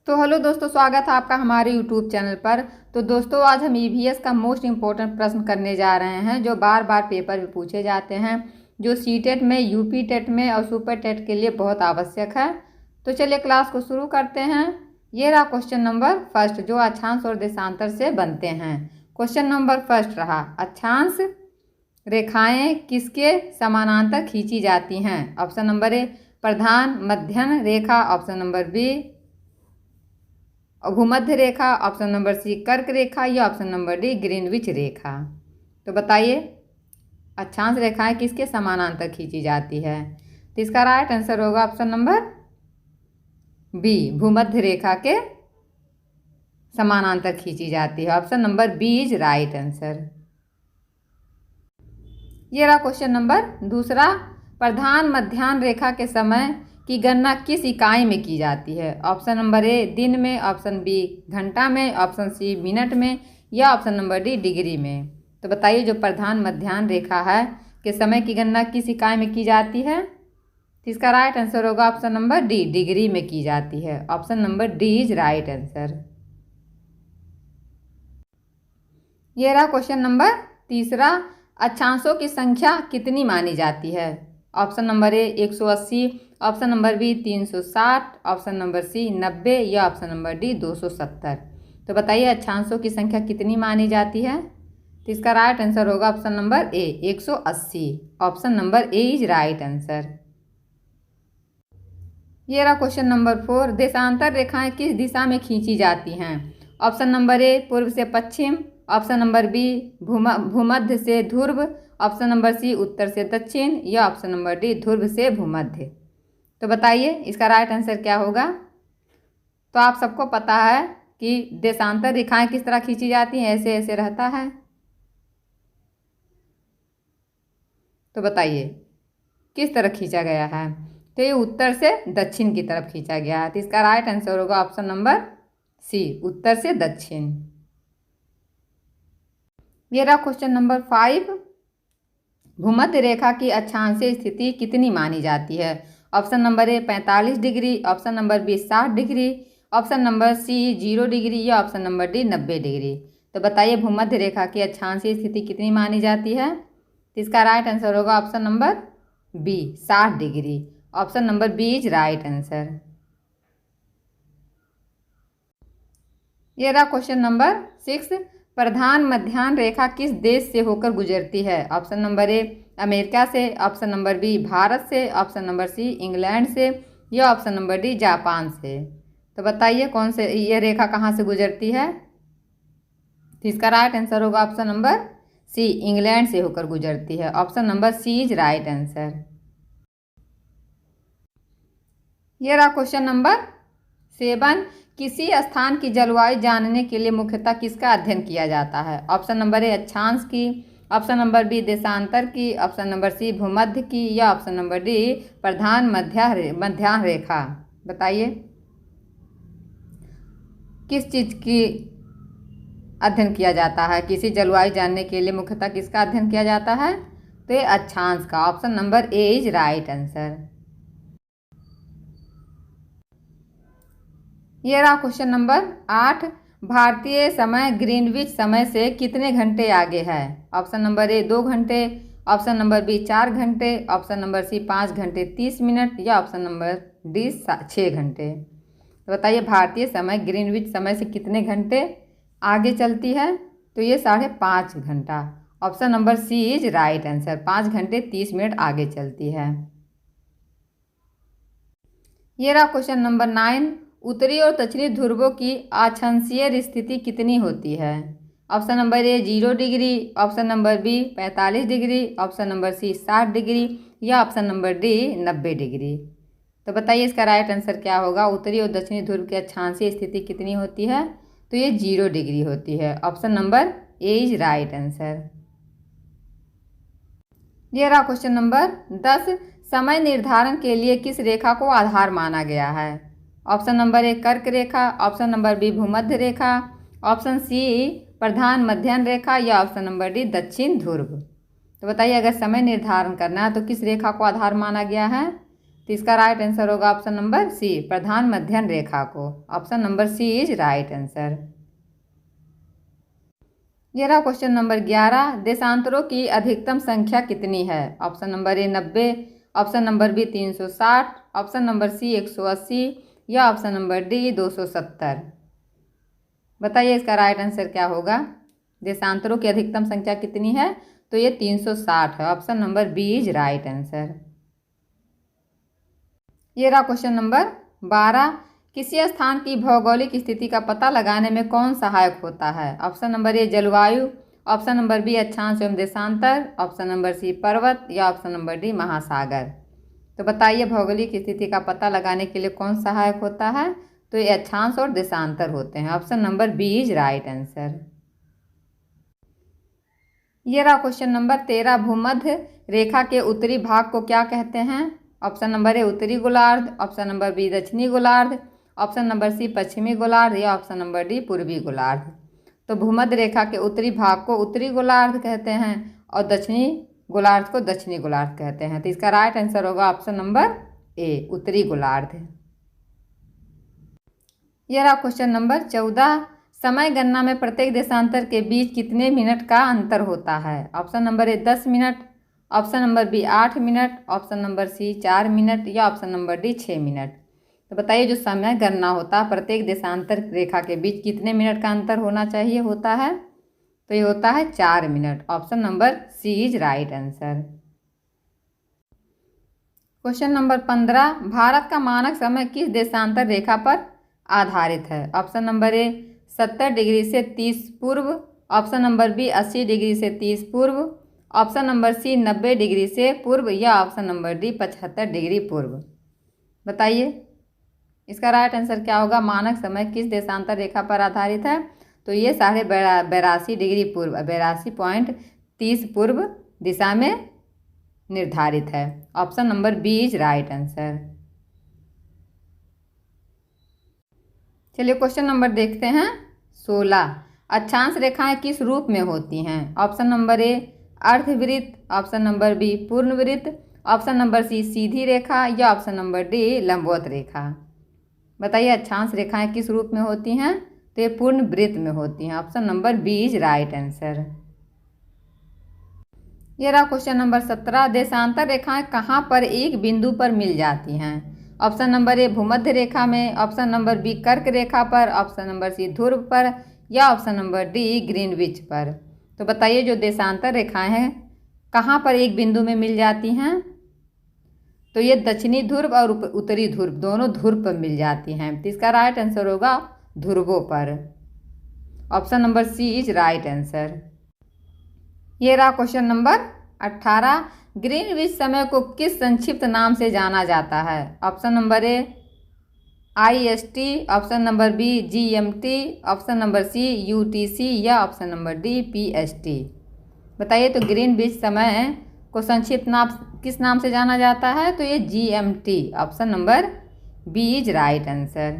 तो हेलो दोस्तों, स्वागत है आपका हमारे यूट्यूब चैनल पर। तो दोस्तों, आज हम ईवीएस का मोस्ट इम्पोर्टेंट प्रश्न करने जा रहे हैं जो बार बार पेपर में पूछे जाते हैं, जो सीटेट में, यूपी टेट में और सुपर टेट के लिए बहुत आवश्यक है। तो चलिए क्लास को शुरू करते हैं। ये रहा क्वेश्चन नंबर फर्स्ट, जो अक्षांश और देशांतर से बनते हैं। क्वेश्चन नंबर फर्स्ट रहा, अक्षांश रेखाएं किसके समानांतर खींची जाती हैं? ऑप्शन नंबर ए प्रधान मध्यम रेखा, ऑप्शन नंबर बी भूमध्य रेखा, ऑप्शन नंबर सी कर्क रेखा या ऑप्शन नंबर डी ग्रीनविच रेखा। तो बताइए अक्षांश रेखाएं किसके समानांतर खींची जाती है? तो इसका राइट आंसर होगा ऑप्शन नंबर बी, भूमध्य रेखा के समानांतर खींची जाती है। Option number B is right answer. ये रहा क्वेश्चन नंबर दूसरा, प्रधान मध्याह्न रेखा के समय की गणना किस इकाई में की जाती है? ऑप्शन नंबर ए दिन में, ऑप्शन बी घंटा में, ऑप्शन सी मिनट में या ऑप्शन नंबर डी डिग्री में। तो बताइए जो प्रधान मध्याह्न रेखा है के समय की गणना किस इकाई में की जाती है? तो इसका राइट आंसर होगा ऑप्शन नंबर डी, डिग्री में की जाती है। Option number D is right answer. ये रहा क्वेश्चन नंबर तीसरा, अक्षांशों की संख्या कितनी मानी जाती है? Option number A 180, option number B 360, option number C 90 या ऑप्शन नंबर डी 270। तो बताइए अक्षांशों की संख्या कितनी मानी जाती है? तो इसका राइट आंसर होगा option number A 180। Option number A is right answer. ये रहा क्वेश्चन नंबर 4, देशांतर रेखाएं किस दिशा में खींची जाती हैं? ऑप्शन नंबर ए पूर्व से पश्चिम, ऑप्शन नंबर बी भूमध्य से ध्रुव, ऑप्शन नंबर सी उत्तर से दक्षिण या ऑप्शन नंबर डी ध्रुव से भूमध्य। तो बताइए इसका राइट आंसर क्या होगा? तो आप सबको पता है कि देशांतर रेखाएं किस तरह खींची जाती हैं, ऐसे ऐसे रहता है। तो बताइए किस तरह खींचा गया है? तो ये उत्तर से दक्षिण की तरफ खींचा गया है। तो इसका राइट आंसर होगा ऑप्शन नंबर सी, उत्तर से दक्षिण। ये रहा क्वेश्चन नंबर 5, भूमध्य रेखा की अक्षांशीय स्थिति कितनी मानी जाती है? Option number A 45 degree, option number B 60 degree, option number C 0 degree या ऑप्शन नंबर डी 90 डिग्री। तो बताइए भूमध्य रेखा की अक्षांशीय स्थिति कितनी मानी जाती है? तो इसका राइट आंसर होगा option number B 60 degree. Option number B is right answer. ये रहा क्वेश्चन नंबर 6, प्रधान मध्याह्न रेखा किस देश से होकर गुजरती है? ऑप्शन नंबर ए अमेरिका से, ऑप्शन नंबर बी भारत से, ऑप्शन नंबर सी इंग्लैंड से या ऑप्शन नंबर डी जापान से। तो बताइए कौन से ये रेखा कहाँ से गुजरती है? तो इसका राइट आंसर होगा ऑप्शन नंबर सी, इंग्लैंड से होकर गुजरती है। Option number C is right answer. ये रहा क्वेश्चन नंबर 7, किसी स्थान की जलवायु जानने के लिए मुख्यतः किसका अध्ययन किया जाता है? ऑप्शन नंबर ए अक्षांश की, ऑप्शन नंबर बी देशांतर की, ऑप्शन नंबर सी भूमध्य की या ऑप्शन नंबर डी प्रधान मध्याह्न रेखा। बताइए किस चीज की अध्ययन किया जाता है? किसी जलवायु जानने के लिए मुख्यतः किसका अध्ययन किया जाता है? तो ये अक्षांश का। Option number A is right answer. ये रहा क्वेश्चन नंबर 8, भारतीय समय ग्रीनविच समय से कितने घंटे आगे है? ऑप्शन नंबर ए 2 घंटे, ऑप्शन नंबर बी 4 घंटे, ऑप्शन नंबर सी 5 घंटे 30 मिनट या ऑप्शन नंबर डी 6 घंटे। तो बताइए भारतीय समय ग्रीनविच समय से कितने घंटे आगे चलती है? तो ये 5.5 घंटा। Option number C is right answer, 5 घंटे 30 मिनट आगे चलती है। ये रहा क्वेश्चन नंबर 9, उत्तरी और दक्षिणी ध्रुवों की अक्षांशीय स्थिति कितनी होती है? Option number A 0 degree, option number B 45 degree, option number C 60 degree या ऑप्शन नंबर डी 90 डिग्री। तो बताइए इसका राइट आंसर क्या होगा? उत्तरी और दक्षिणी ध्रुव की अक्षांशीय स्थिति कितनी होती है? तो ये 0 डिग्री होती है। Option number A is right answer. ये रहा क्वेश्चन नंबर 10, समय निर्धारण के लिए किस रेखा को आधार माना गया है? ऑप्शन नंबर ए कर्क रेखा, ऑप्शन नंबर बी भूमध्य रेखा, ऑप्शन सी प्रधान मध्याह्न रेखा या ऑप्शन नंबर डी दक्षिण ध्रुव। तो बताइए अगर समय निर्धारण करना है तो किस रेखा को आधार माना गया है? तो इसका राइट आंसर होगा ऑप्शन नंबर सी, प्रधान मध्यम रेखा को। Option number C is right answer. ये रहा क्वेश्चन नंबर 11, देशांतरों की अधिकतम संख्या कितनी है? Option number A 90, option number B 360, option number C 180 या ऑप्शन नंबर डी 270। बताइए इसका राइट आंसर क्या होगा। देशांतरों की अधिकतम संख्या कितनी है? तो ये 360 है। Option number B is right answer. ये रहा क्वेश्चन नंबर 12, किसी स्थान की भौगोलिक स्थिति का पता लगाने में कौन सहायक होता है? ऑप्शन नंबर ए जलवायु, ऑप्शन नंबर बी अक्षांश एवं देशांतर, ऑप्शन नंबर सी पर्वत या ऑप्शन नंबर डी महासागर। तो बताइए भौगोलिक स्थिति का पता लगाने के लिए कौन सहायक होता है? तो ये अक्षांश और देशांतर होते हैं। Option number B is right answer. ये रहा क्वेश्चन नंबर 13, भूमध्य रेखा के उत्तरी भाग को क्या कहते हैं? ऑप्शन नंबर ए उत्तरी गोलार्ध, ऑप्शन नंबर बी दक्षिणी गोलार्ध, ऑप्शन नंबर सी पश्चिमी गोलार्ध या ऑप्शन नंबर डी पूर्वी गोलार्ध। तो भूमध्य रेखा के उत्तरी भाग को उत्तरी गोलार्ध कहते हैं और दक्षिणी गोलार्ध को दक्षिणी गोलार्ध कहते हैं। तो इसका राइट आंसर होगा ऑप्शन नंबर ए उत्तरी गोलार्ध। यह रहा क्वेश्चन नंबर 14, समय गणना में प्रत्येक देशांतर के बीच कितने मिनट का अंतर होता है? Option number A 10 minute, option number B 8 minute, option number C 4 minute या ऑप्शन नंबर डी 6 मिनट। तो बताइए जो समय गणना होता है प्रत्येक देशांतर रेखा के बीच कितने मिनट का अंतर होना चाहिए होता है? तो ये होता है 4 minute. Option number C is right answer. Question number 15, Bharat का मानक समय किस देशांतर रेखा पर आधारित है? ऑप्शन नंबर ए 70 डिग्री से 30 पूर्व, ऑप्शन नंबर बी 80 डिग्री से 30 पूर्व, ऑप्शन नंबर सी 90 डिग्री से पूर्व या ऑप्शन नंबर डी 75 डिग्री पूर्व। बताइए इसका राइट आंसर क्या होगा। मानक समय किस देशांतर रेखा पर आधारित है? तो ये 82.82 डिग्री पूर्व, 82.30 पूर्व दिशा में निर्धारित है। Option number B is right answer. चलिए क्वेश्चन नंबर देखते हैं 16, अक्षांश रेखाएं किस रूप में होती हैं? ऑप्शन नंबर ए अर्धवृत्त, ऑप्शन नंबर बी पूर्णवृत्त, ऑप्शन नंबर सी सीधी रेखा या ऑप्शन नंबर डी लंबवत रेखा। बताइए अक्षांश रेखाएं किस रूप में होती हैं? तो ये पूर्ण वृत्त में होती हैं। Option number B is right answer. ये रहा क्वेश्चन नंबर 17, देशांतर रेखाएं कहाँ पर एक बिंदु पर मिल जाती हैं? ऑप्शन नंबर ए भूमध्य रेखा में, ऑप्शन नंबर बी कर्क रेखा पर, ऑप्शन नंबर सी ध्रुव पर या ऑप्शन नंबर डी ग्रीनविच पर। तो बताइए जो देशांतर रेखाएं हैं कहाँ पर एक बिंदु में मिल जाती हैं? तो ये दक्षिणी ध्रुव और उत्तरी ध्रुव दोनों ध्रुव पर मिल जाती हैं। तो इसका राइट आंसर होगा ध्रुवों पर। Option number C is right answer. ये रहा क्वेश्चन नंबर 18, ग्रीनविच समय को किस संक्षिप्त नाम से जाना जाता है? Option number A IST, option number B GMT, option number C UTC या ऑप्शन नंबर डी PST। बताइए तो ग्रीनविच समय को संक्षिप्त नाम किस नाम से जाना जाता है? तो ये GMT। Option number B is right answer.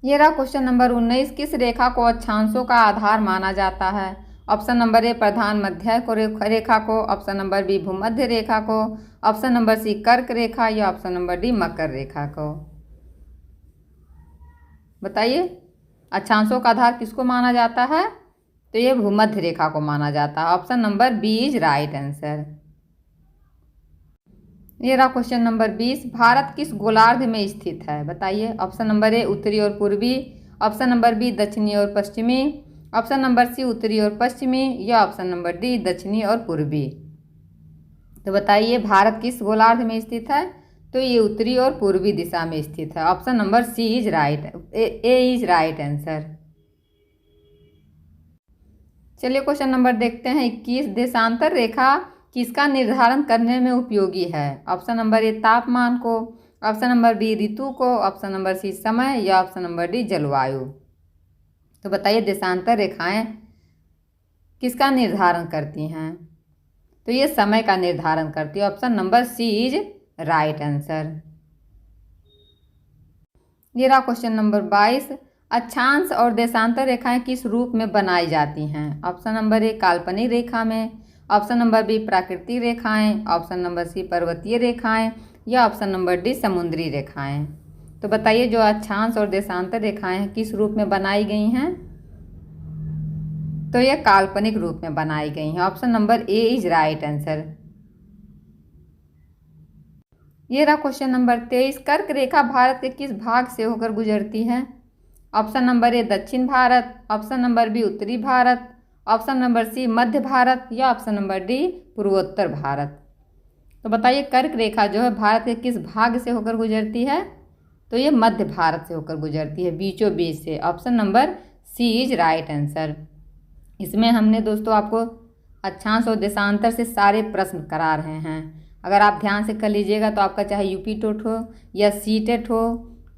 ये रहा क्वेश्चन नंबर 19, किस रेखा को अक्षांशों का आधार माना जाता है? ऑप्शन नंबर ए प्रधान मध्य को रेखा को, ऑप्शन नंबर बी भूमध्य रेखा को, ऑप्शन नंबर सी कर्क रेखा या ऑप्शन नंबर डी मकर रेखा को। बताइए अक्षांशों का आधार किसको माना जाता है? तो ये भूमध्य रेखा को माना जाता है। Option number B is right answer. ये रहा क्वेश्चन नंबर 20, भारत किस गोलार्ध में स्थित है? बताइए ऑप्शन नंबर ए उत्तरी और पूर्वी, ऑप्शन नंबर बी दक्षिणी और पश्चिमी, ऑप्शन नंबर सी उत्तरी और पश्चिमी या ऑप्शन नंबर डी दक्षिणी और पूर्वी। तो बताइए भारत किस गोलार्ध में स्थित है? तो ये उत्तरी और पूर्वी दिशा में स्थित है। Option number C is right, A is right answer. चलिए क्वेश्चन नंबर देखते हैं 21, देशांतर रेखा किसका निर्धारण करने में उपयोगी है? ऑप्शन नंबर ए तापमान को, ऑप्शन नंबर बी ऋतु को, ऑप्शन नंबर सी समय या ऑप्शन नंबर डी जलवायु। तो बताइए देशांतर रेखाएं किसका निर्धारण करती हैं? तो ये समय का निर्धारण करती है। Option number C is right answer. ये रहा क्वेश्चन नंबर 22, अक्षांश और देशांतर रेखाएं किस रूप में बनाई जाती हैं? ऑप्शन नंबर ए काल्पनिक रेखा में, ऑप्शन नंबर बी प्राकृतिक रेखाएं, ऑप्शन नंबर सी पर्वतीय रेखाएं या ऑप्शन नंबर डी समुद्री रेखाएं। तो बताइए जो अक्षांश और देशांतर रेखाएं किस रूप में बनाई गई हैं? तो ये काल्पनिक रूप में बनाई गई हैं। Option number A is right answer. ये रहा क्वेश्चन नंबर 23। कर्क रेखा भारत के किस भाग से होकर गुजरती है? ऑप्शन नंबर ए दक्षिण भारत, ऑप्शन नंबर बी उत्तरी भारत, ऑप्शन नंबर सी मध्य भारत या ऑप्शन नंबर डी पूर्वोत्तर भारत। तो बताइए कर्क रेखा जो है भारत के किस भाग से होकर गुजरती है? तो ये मध्य भारत से होकर गुजरती है, बीचों बीच से। Option number C is right answer. इसमें हमने दोस्तों आपको अक्षांश और देशांतर से सारे प्रश्न करा रहे हैं। अगर आप ध्यान से कर लीजिएगा तो आपका चाहे यूपी टेट हो या सी टेट हो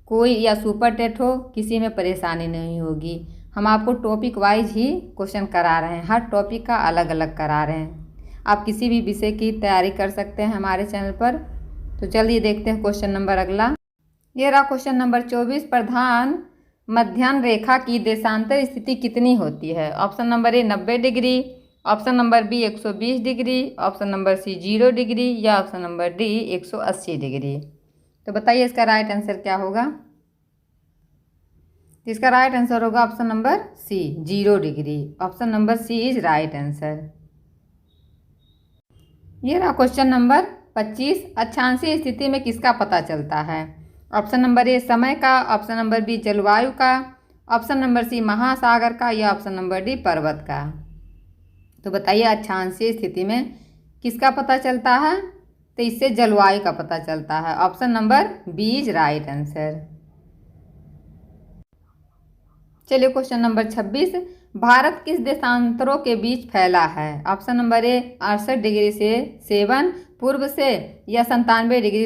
कोई या सुपर टेट हो, किसी में परेशानी नहीं होगी। हम आपको टॉपिक वाइज ही क्वेश्चन करा रहे हैं, हर टॉपिक का अलग अलग करा रहे हैं। आप किसी भी विषय की तैयारी कर सकते हैं हमारे चैनल पर। तो चलिए देखते हैं क्वेश्चन नंबर अगला। ये रहा क्वेश्चन नंबर 24। प्रधान मध्याह्न रेखा की देशांतर स्थिति कितनी होती है? Option number A 90 degree, option number B 120 degree, option number C 0 degree या ऑप्शन नंबर डी 180 डिग्री। तो बताइए इसका राइट आंसर क्या होगा? तो इसका राइट आंसर होगा option number C 0 degree. Option number C is right answer. ये रहा क्वेश्चन नंबर 25। अक्षांशीय स्थिति में किसका पता चलता है? ऑप्शन नंबर ए समय का, ऑप्शन नंबर बी जलवायु का, ऑप्शन नंबर सी महासागर का या ऑप्शन नंबर डी पर्वत का। तो बताइए अक्षांशीय स्थिति में किसका पता चलता है? तो इससे जलवायु का पता चलता है। Option number B is right answer. चलिए क्वेश्चन नंबर 26। भारत किस देशांतरों के बीच फैला है? ऑप्शन नंबर ए 68 डिग्री से 7 पूर्व से या 97 डिग्री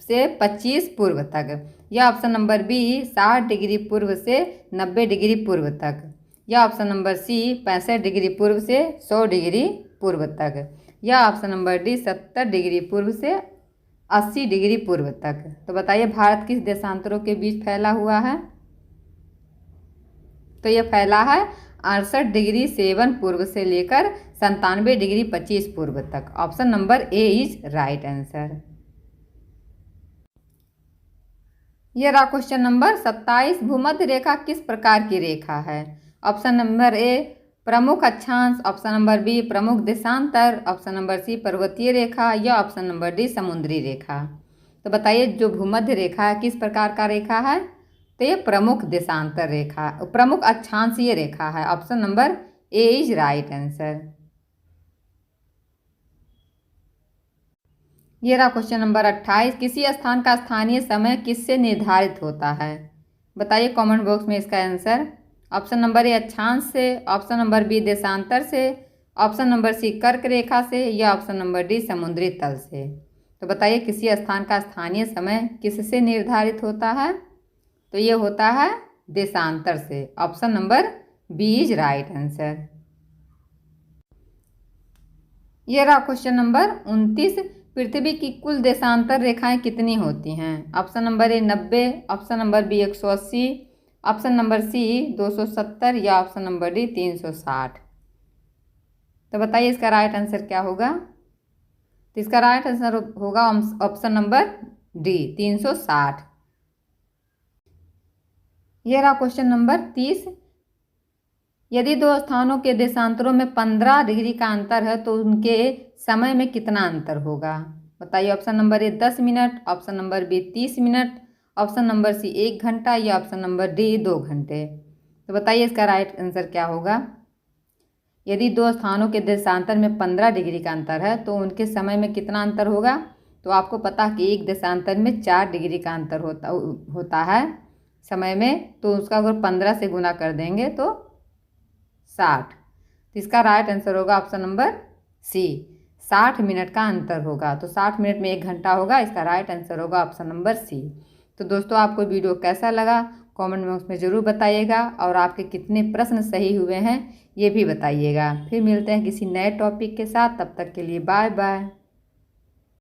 से 25 पूर्व तक या ऑप्शन नंबर बी 60 डिग्री पूर्व से 90 डिग्री पूर्व तक या ऑप्शन नंबर सी 65 डिग्री पूर्व से 100 डिग्री पूर्व तक या ऑप्शन नंबर डी 70 डिग्री पूर्व से 80 डिग्री पूर्व तक। तो बताइए भारत किस देशांतरों के बीच फैला हुआ है? तो यह फैला है 68 डिग्री 7 पूर्व से लेकर 97 डिग्री 25 पूर्व तक। Option number A is right answer. यह रहा क्वेश्चन नंबर 27। भूमध्य रेखा किस प्रकार की रेखा है? ऑप्शन नंबर ए प्रमुख अक्षांश, ऑप्शन नंबर बी प्रमुख देशांतर, ऑप्शन नंबर सी पर्वतीय रेखा या ऑप्शन नंबर डी समुद्री रेखा। तो बताइए जो भूमध्य रेखा है किस प्रकार का रेखा है? तो ये प्रमुख देशांतर रेखा, प्रमुख अक्षांशीय रेखा है। Option number A is right answer. ये रहा क्वेश्चन नंबर 28। किसी स्थान का स्थानीय समय किससे निर्धारित होता है? बताइए कमेंट बॉक्स में इसका आंसर। ऑप्शन नंबर ए अक्षांश से, ऑप्शन नंबर बी देशांतर से, ऑप्शन नंबर सी कर्क रेखा से या ऑप्शन नंबर डी समुद्री तल से। तो बताइए किसी स्थान का स्थानीय समय किससे निर्धारित होता है? तो ये होता है देशांतर से। Option number B is right answer. ये रहा क्वेश्चन नंबर 29। पृथ्वी की कुल देशांतर रेखाएं कितनी होती हैं? Option number A 90, option number B 180, option number C 270 या ऑप्शन नंबर डी 360। तो बताइए इसका राइट आंसर क्या होगा? तो इसका राइट आंसर होगा ऑप्शन नंबर डी 360। यह रहा क्वेश्चन नंबर 30। यदि दो स्थानों के देशांतरों में 15 डिग्री का अंतर है तो उनके समय में कितना अंतर होगा? बताइए option number A 10 minute, option number B 30 minute, option number C 1 घंटा या ऑप्शन नंबर डी 2 घंटे। तो बताइए इसका राइट आंसर क्या होगा? यदि दो स्थानों के देशांतर में 15 डिग्री का अंतर है तो उनके समय में कितना अंतर होगा? तो आपको पता कि एक देशांतर में 4 डिग्री का अंतर होता है समय में, तो उसका अगर 15 से गुना कर देंगे तो 60। तो इसका राइट आंसर होगा ऑप्शन नंबर सी 60 मिनट का अंतर होगा। तो 60 मिनट में 1 घंटा होगा। इसका राइट आंसर होगा ऑप्शन नंबर सी। तो दोस्तों आपको वीडियो कैसा लगा कमेंट बॉक्स में ज़रूर बताइएगा और आपके कितने प्रश्न सही हुए हैं ये भी बताइएगा। फिर मिलते हैं किसी नए टॉपिक के साथ, तब तक के लिए बाय बाय।